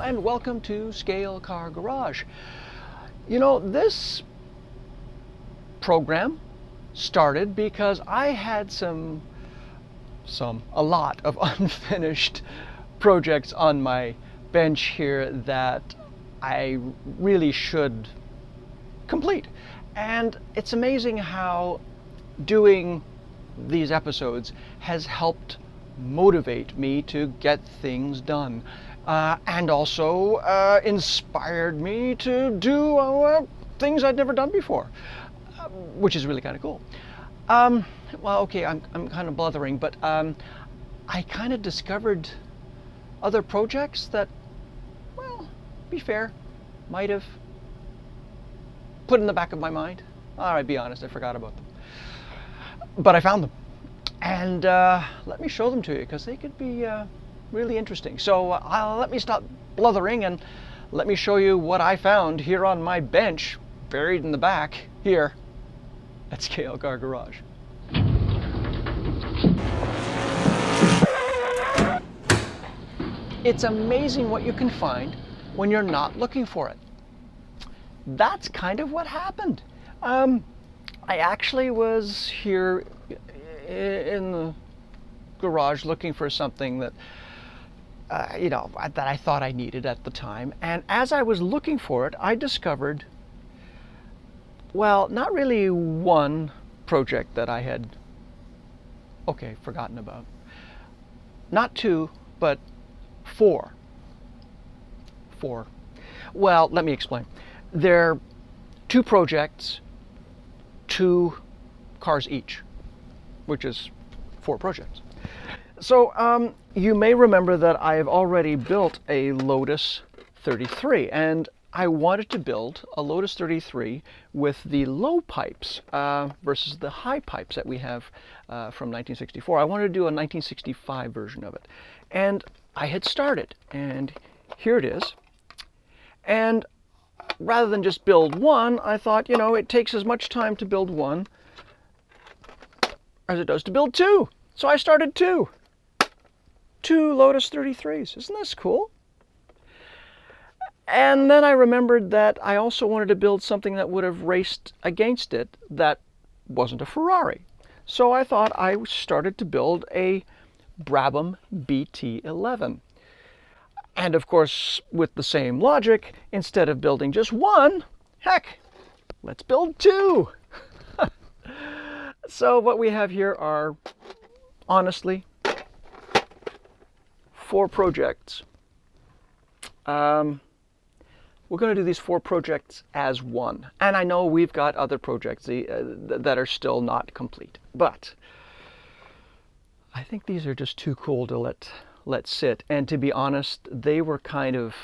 and welcome to Scale Car Garage. You know, this program started because I had a lot of unfinished projects on my bench here that I really should complete. And it's amazing how doing these episodes has helped motivate me to get things done. And also inspired me to do things I'd never done before, which is really kind of cool. Well, okay, I'm kind of blithering, but I kind of discovered other projects that, well, be fair, might have put in the back of my mind. All right, be honest, I forgot about them. But I found them. And let me show them to you, because they could be really interesting. So let me stop blithering and let me show you what I found here on my bench, buried in the back here at Scale Car Garage. It's amazing what you can find when you're not looking for it. That's kind of what happened. I actually was here in the garage looking for something that that I thought I needed at the time. And as I was looking for it, I discovered, well, not really one project that I had, forgotten about. Not two, but four. Well, let me explain. There are two projects, two cars each, which is four projects. So you may remember that I have already built a Lotus 33, and I wanted to build a Lotus 33 with the low pipes versus the high pipes that we have from 1964. I wanted to do a 1965 version of it. And I had started, and here it is. And rather than just build one, I thought, it takes as much time to build one as it does to build two. So I started two Lotus 33s. Isn't this cool? And then I remembered that I also wanted to build something that would have raced against it that wasn't a Ferrari. So I thought I started to build a Brabham BT-11. And of course, with the same logic, instead of building just one, heck, let's build two. So what we have here are, honestly, four projects. We're going to do these four projects as one. And I know we've got other projects that are still not complete. But I think these are just too cool to let sit. And to be honest, they were kind of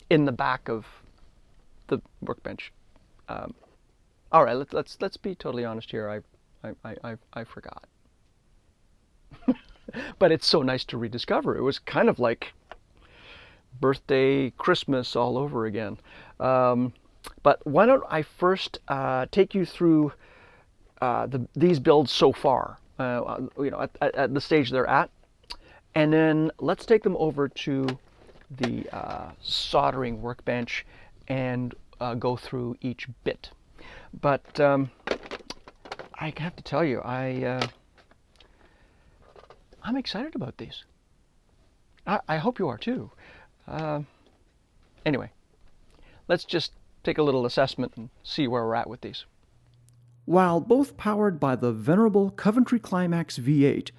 in the back of the workbench. All right, let's be totally honest here. I forgot. But it's so nice to rediscover. It was kind of like birthday, Christmas all over again. But why don't I first take you through these builds so far, at the stage they're at, and then let's take them over to the soldering workbench and go through each bit. But I have to tell you, I'm excited about these. I hope you are too. Anyway, let's just take a little assessment and see where we're at with these. While both powered by the venerable Coventry Climax V8,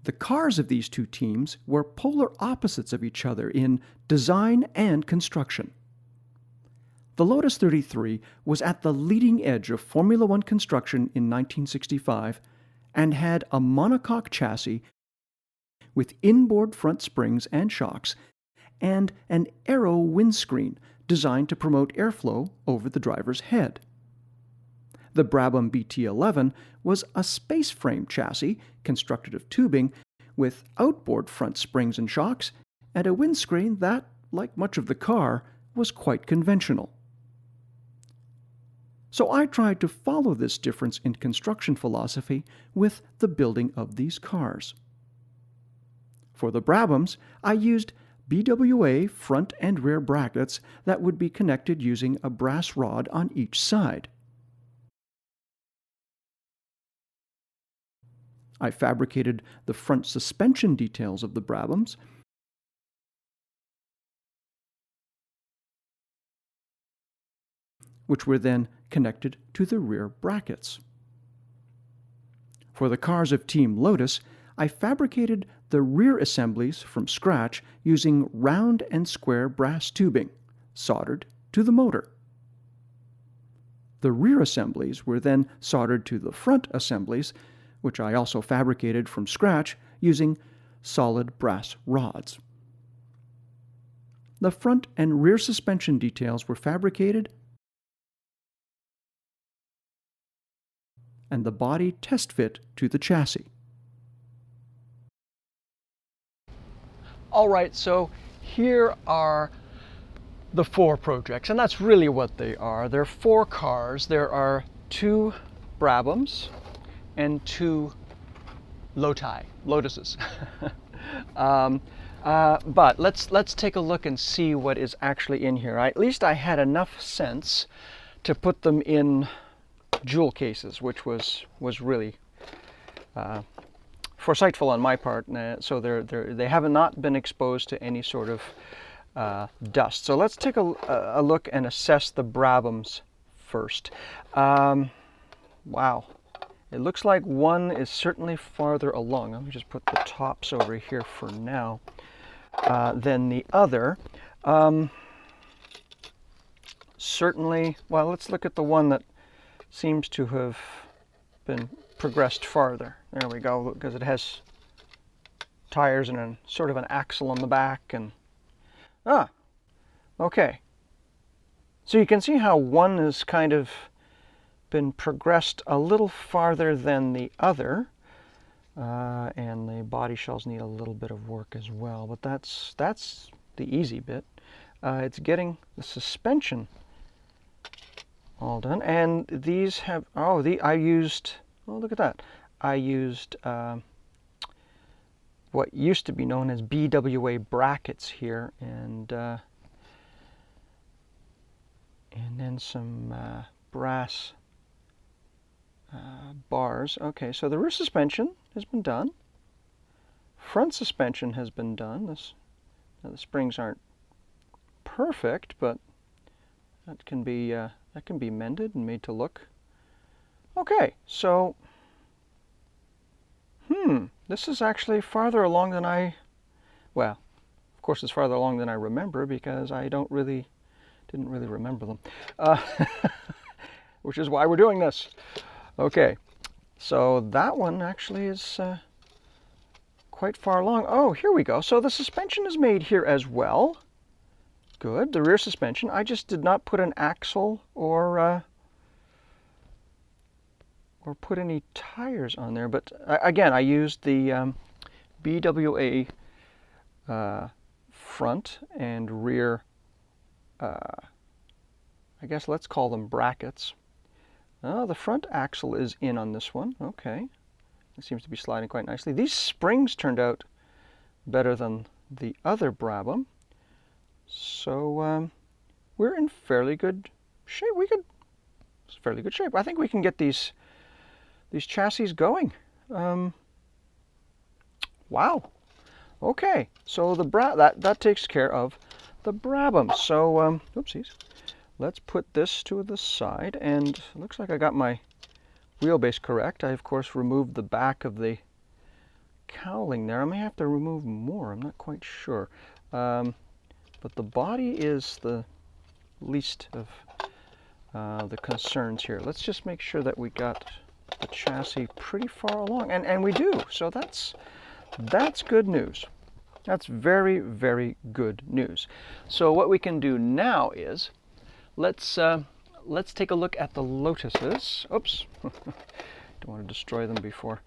the cars of these two teams were polar opposites of each other in design and construction. The Lotus 33 was at the leading edge of Formula One construction in 1965 and had a monocoque chassis with inboard front springs and shocks and an aero windscreen designed to promote airflow over the driver's head. The Brabham BT-11 was a space frame chassis constructed of tubing with outboard front springs and shocks and a windscreen that, like much of the car, was quite conventional. So I tried to follow this difference in construction philosophy with the building of these cars. For the Brabhams, I used BWA front and rear brackets that would be connected using a brass rod on each side. I fabricated the front suspension details of the Brabhams, which were then connected to the rear brackets. For the cars of Team Lotus, I fabricated the rear assemblies from scratch using round and square brass tubing, soldered to the motor. The rear assemblies were then soldered to the front assemblies, which I also fabricated from scratch using solid brass rods. The front and rear suspension details were fabricated and the body test fit to the chassis. All right, so here are the 4 projects, and that's really what they are. There are 4 cars. There are 2 Brabhams and 2 Lotuses. But let's take a look and see what is actually in here. At least I had enough sense to put them in jewel cases, which was really foresightful on my part. So they have not been exposed to any sort of dust. So let's take a look and assess the Brabhams first. Wow. It looks like one is certainly farther along. Let me just put the tops over here for now than the other. Certainly, well, let's look at the one that seems to have been progressed farther. There we go, because it has tires and a sort of an axle on the back. And okay. So you can see how one has kind of been progressed a little farther than the other, and the body shells need a little bit of work as well, but that's the easy bit. It's getting the suspension all done, and these have I used, oh, look at that, I used what used to be known as BWA brackets here, and then some brass bars. Okay, so the rear suspension has been done. Front suspension has been done. The springs aren't perfect, but that can be mended and made to look okay. So, this is actually farther along than well, of course it's farther along than I remember, because I didn't really remember them, which is why we're doing this. Okay, so that one actually is quite far along. Oh, here we go. So the suspension is made here as well. Good. The rear suspension. I just did not put an axle or put any tires on there. But again, I used the BWA front and rear, I guess let's call them brackets. Oh, the front axle is in on this one. Okay. It seems to be sliding quite nicely. These springs turned out better than the other Brabham. So we're in fairly good shape. It's fairly good shape. I think we can get these chassis going. Wow. Okay. So that takes care of the Brabham. So oopsies. Let's put this to the side, and it looks like I got my wheelbase correct. I, of course, removed the back of the cowling there. I may have to remove more. I'm not quite sure. But the body is the least of the concerns here. Let's just make sure that we got the chassis pretty far along, and we do. So that's good news. That's very, very good news. So what we can do now is let's take a look at the Lotuses. Oops, don't want to destroy them before.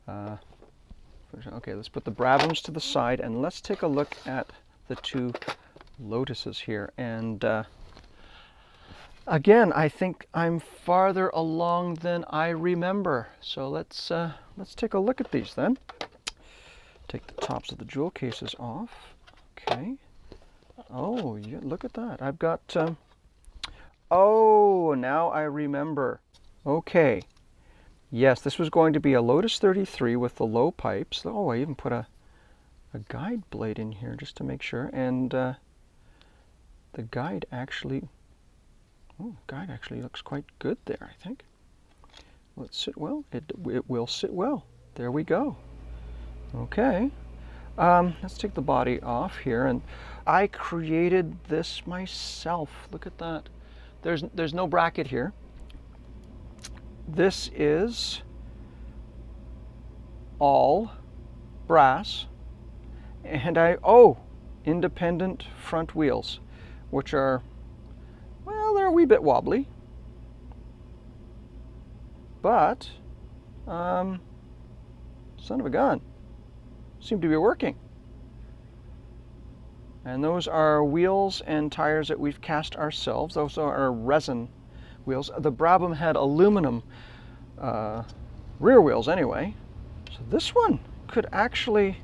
Okay, let's put the Brabhams to the side, and let's take a look at the 2 Lotuses here. And again, I think I'm farther along than I remember. So let's take a look at these then. Take the tops of the jewel cases off. Okay. Oh, yeah, look at that. I've got, oh, now I remember. Okay. Yes, this was going to be a Lotus 33 with the low pipes. Oh, I even put a guide blade in here just to make sure. And the guide actually, oh, guide actually looks quite good there, I think. Will it sit well? It will sit well. There we go. Okay. Let's take the body off here, and I created this myself. Look at that. There's no bracket here. This is all brass, and independent front wheels, which are, well, they're a wee bit wobbly, but son of a gun, seem to be working. And those are wheels and tires that we've cast ourselves. Those are our resin wheels. The Brabham had aluminum rear wheels anyway. So this one could actually,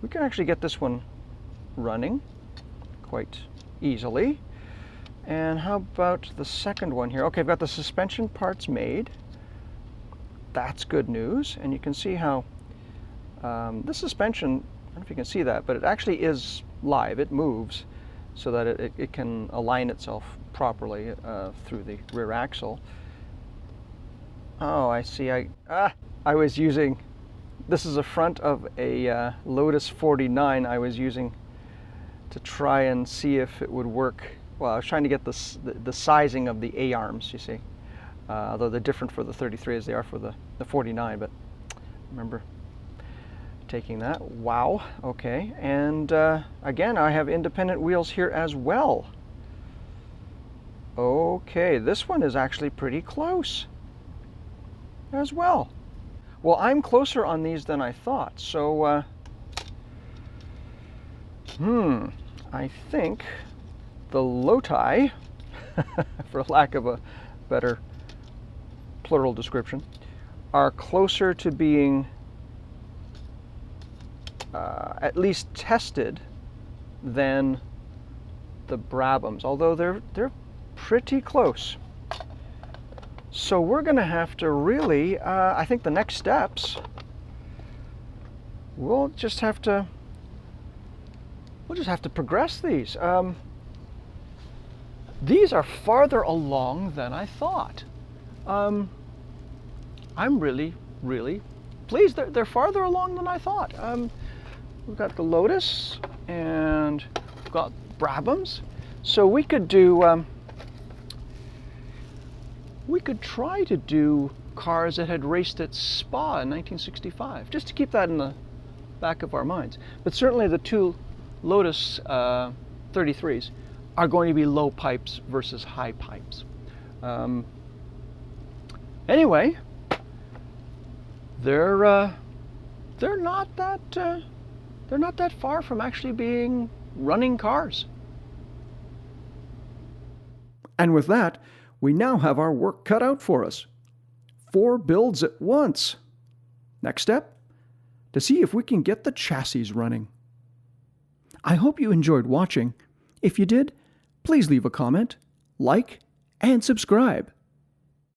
we can actually get this one running quite easily. And how about the second one here? Okay, I've got the suspension parts made. That's good news. And you can see how this suspension, I don't know if you can see that, but it actually is live. It moves so that it can align itself properly through the rear axle. Oh, I see. I was using, this is a front of a Lotus 49 I was using to try and see if it would work. Well, I was trying to get the sizing of the A-arms, you see. Although they're different for the 33 as they are for the 49, but remember taking that. Wow, okay. And again, I have independent wheels here as well. Okay, this one is actually pretty close as well. Well, I'm closer on these than I thought, so I think the Lotus, for lack of a better plural description, are closer to being at least tested than the Brabhams, although they're pretty close. So we're going to have to really, I think the next steps, we'll just have to progress these. These are farther along than I thought. I'm really, really pleased. They're farther along than I thought. We've got the Lotus and we've got Brabhams. So we could do, we could try to do cars that had raced at Spa in 1965, just to keep that in the back of our minds. But certainly the two Lotus 33s are going to be low pipes versus high pipes. Anyway, they're not that far from actually being running cars. And with that, we now have our work cut out for us. 4 builds at once. Next step, to see if we can get the chassis running. I hope you enjoyed watching. If you did, please leave a comment, like, and subscribe.